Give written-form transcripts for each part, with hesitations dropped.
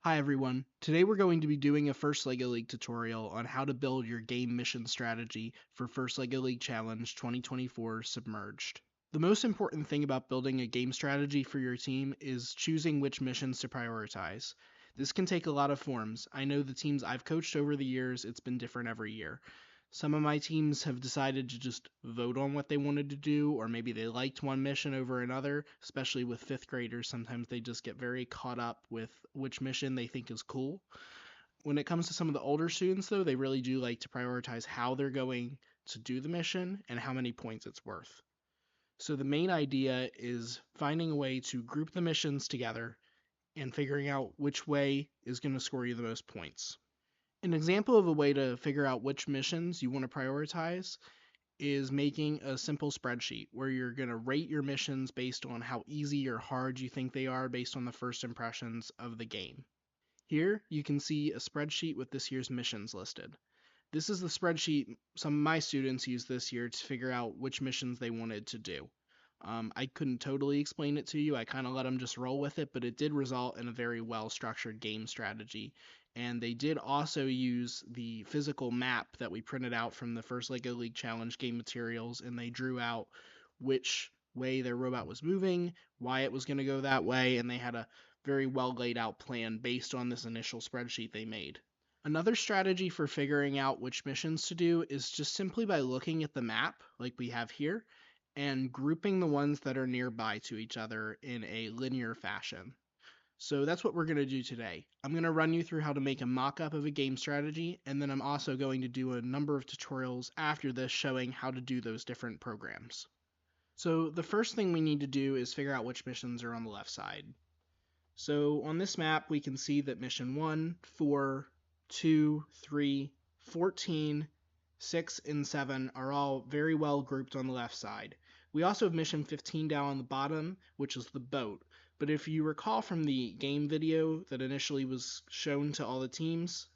Hi everyone, today we're going to be doing a First LEGO League tutorial on how to build your game mission strategy for First LEGO League Challenge 2024 Submerged. The most important thing about building a game strategy for your team is choosing which missions to prioritize. This can take a lot of forms. I know the teams I've coached over the years, it's been different every year. Some of my teams have decided to just vote on what they wanted to do, or maybe they liked one mission over another, especially with fifth graders. Sometimes they just get very caught up with which mission they think is cool. When it comes to some of the older students, though, they really do like to prioritize how they're going to do the mission and how many points it's worth. So the main idea is finding a way to group the missions together and figuring out which way is going to score you the most points. An example of a way to figure out which missions you want to prioritize is making a simple spreadsheet where you're going to rate your missions based on how easy or hard you think they are based on the first impressions of the game. Here you can see a spreadsheet with this year's missions listed. This is the spreadsheet some of my students used this year to figure out which missions they wanted to do. I couldn't totally explain it to you. I kind of let them just roll with it, but it did result in a very well-structured game strategy. And they did also use the physical map that we printed out from the first LEGO League Challenge game materials, and they drew out which way their robot was moving, why it was going to go that way, and they had a very well laid out plan based on this initial spreadsheet they made. Another strategy for figuring out which missions to do is just simply by looking at the map, like we have here, and grouping the ones that are nearby to each other in a linear fashion. So that's what we're going to do today. I'm going to run you through how to make a mock-up of a game strategy, and then I'm also going to do a number of tutorials after this showing how to do those different programs. So the first thing we need to do is figure out which missions are on the left side. So on this map, we can see that mission 1, 4, 2, 3, 14, 6, and 7 are all very well grouped on the left side. We also have mission 15 down on the bottom, which is the boat. But if you recall from the game video that initially was shown to all the teams,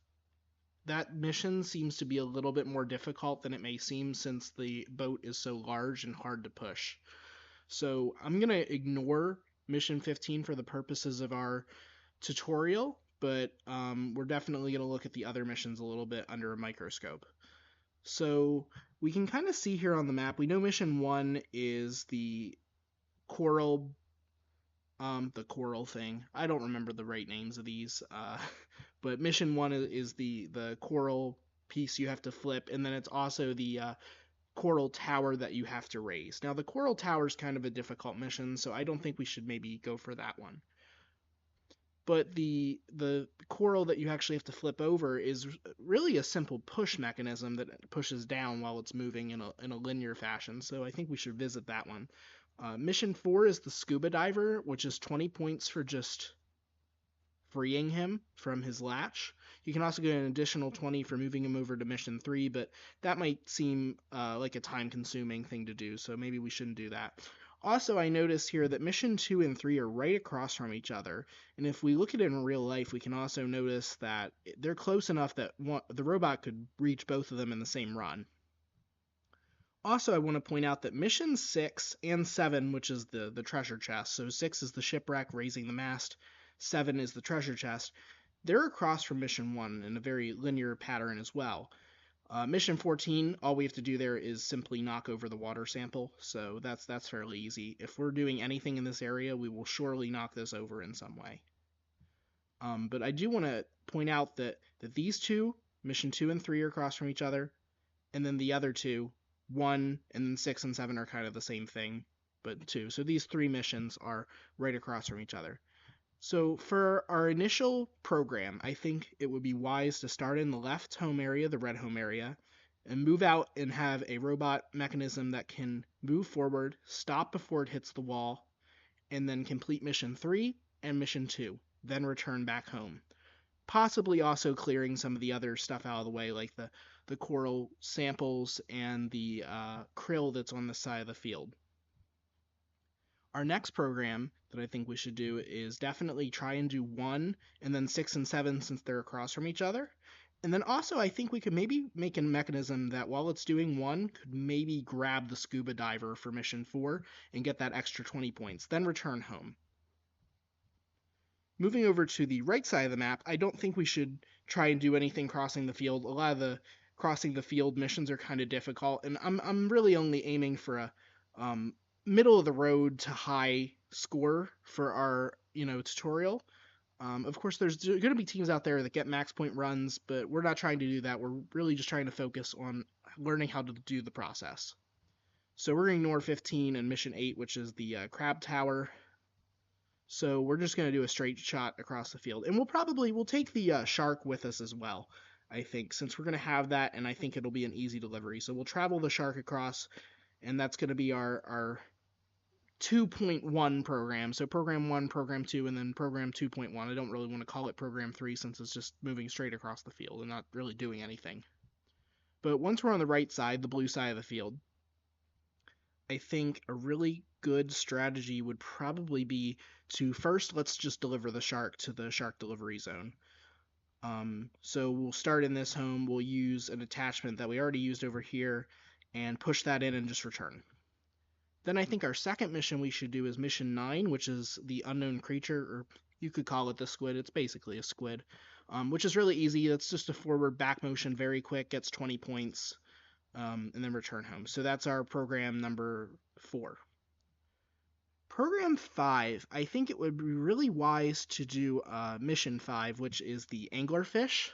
that mission seems to be a little bit more difficult than it may seem since the boat is so large and hard to push. So I'm going to ignore mission 15 for the purposes of our tutorial, but we're definitely going to look at the other missions a little bit under a microscope. So we can kind of see here on the map, we know mission 1 is the coral thing. I don't remember the right names of these, but mission 1 is the coral piece you have to flip, and then it's also the coral tower that you have to raise. Now the coral tower is kind of a difficult mission, so I don't think we should maybe go for that one. But the coral that you actually have to flip over is really a simple push mechanism that pushes down while it's moving in a linear fashion, so I think we should visit that one. Mission 4 is the scuba diver, which is 20 points for just freeing him from his latch. You can also get an additional 20 for moving him over to mission 3, but that might seem like a time-consuming thing to do, so maybe we shouldn't do that. Also, I notice here that mission 2 and 3 are right across from each other, and if we look at it in real life, we can also notice that they're close enough that the robot could reach both of them in the same run. Also, I want to point out that mission 6 and 7, which is the treasure chest, so 6 is the shipwreck raising the mast, 7 is the treasure chest, they're across from mission 1 in a very linear pattern as well. Mission 14, all we have to do there is simply knock over the water sample, so that's fairly easy. If we're doing anything in this area, we will surely knock this over in some way. But I do want to point out that these two, mission 2 and 3, are across from each other, and then the other two, 1 and then 6 and 7, are kind of the same thing, but 2. So these 3 missions are right across from each other. So for our initial program, I think it would be wise to start in the left home area, the red home area, and move out and have a robot mechanism that can move forward, stop before it hits the wall, and then complete mission 3 and mission 2, then return back home. Possibly also clearing some of the other stuff out of the way, like the coral samples and the krill that's on the side of the field. Our next program that I think we should do is definitely try and do 1 and then 6 and 7 since they're across from each other. And then also I think we could maybe make a mechanism that while it's doing 1, could maybe grab the scuba diver for mission 4 and get that extra 20 points, then return home. Moving over to the right side of the map, I don't think we should try and do anything crossing the field. A lot of the crossing the field missions are kind of difficult, and I'm really only aiming for a middle of the road to high score for our tutorial. Of course, there's going to be teams out there that get max point runs, but we're not trying to do that. We're really just trying to focus on learning how to do the process. So we're going to ignore 15 and mission 8, which is the crab tower. So we're just going to do a straight shot across the field. And we'll take the shark with us as well, I think, since we're going to have that, and I think it'll be an easy delivery. So we'll travel the shark across, and that's going to be our 2.1 program. So program 1, program 2, and then program 2.1. I don't really want to call it program 3 since it's just moving straight across the field and not really doing anything. But once we're on the right side, the blue side of the field, I think a really good strategy would probably be to first, let's just deliver the shark to the shark delivery zone. So we'll start in this home. We'll use an attachment that we already used over here and push that in and just return. Then I think our second mission we should do is mission 9, which is the unknown creature, or you could call it the squid. It's basically a squid, which is really easy. It's just a forward back motion, very quick, gets 20 points, and then return home. So that's our program number 4. Program 5, I think it would be really wise to do mission 5, which is the anglerfish.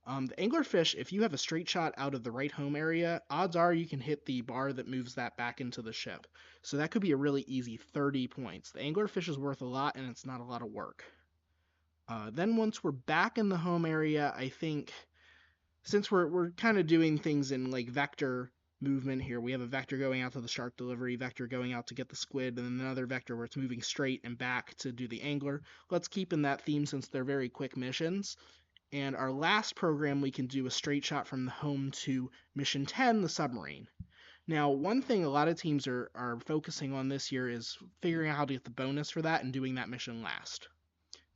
The anglerfish, if you have a straight shot out of the right home area, odds are you can hit the bar that moves that back into the ship. So that could be a really easy 30 points. The anglerfish is worth a lot, and it's not a lot of work. Then once we're back in the home area, I think, since we're kind of doing things in like vector movement here, we have a vector going out to the shark delivery, vector going out to get the squid, and then another vector where it's moving straight and back to do the angler. Let's keep in that theme since they're very quick missions. And our last program, we can do a straight shot from the home to mission 10, the submarine. Now, one thing a lot of teams are focusing on this year is figuring out how to get the bonus for that and doing that mission last.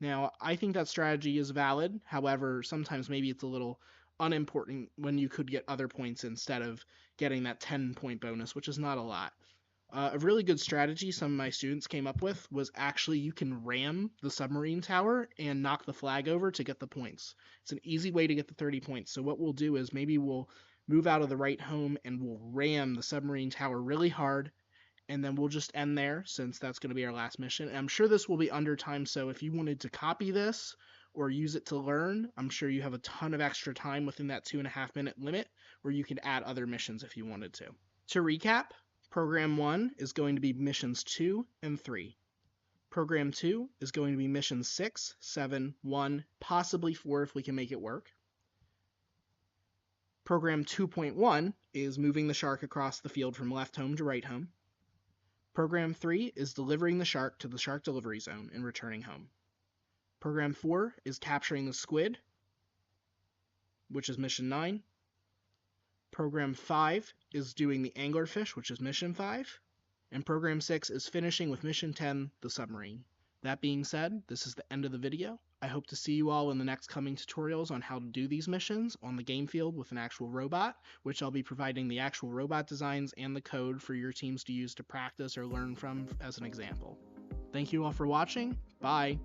Now, I think that strategy is valid. However, sometimes maybe it's a little unimportant when you could get other points instead of getting that 10-point bonus, which is not a lot. A really good strategy some of my students came up with was actually you can ram the submarine tower and knock the flag over to get the points. It's an easy way to get the 30 points. So what we'll do is maybe we'll move out of the right home and we'll ram the submarine tower really hard, and then we'll just end there since that's going to be our last mission. And I'm sure this will be under time, so if you wanted to copy this or use it to learn, I'm sure you have a ton of extra time within that 2.5-minute limit where you can add other missions if you wanted to. To recap, Program 1 is going to be missions 2 and 3. Program 2 is going to be missions 6, 7, 1, possibly 4 if we can make it work. Program 2.1 is moving the shark across the field from left home to right home. Program 3 is delivering the shark to the shark delivery zone and returning home. Program 4 is capturing the squid, which is mission 9. Program 5 is doing the anglerfish, which is mission 5. And Program 6 is finishing with mission 10, the submarine. That being said, this is the end of the video. I hope to see you all in the next coming tutorials on how to do these missions on the game field with an actual robot, which I'll be providing the actual robot designs and the code for your teams to use to practice or learn from as an example. Thank you all for watching. Bye!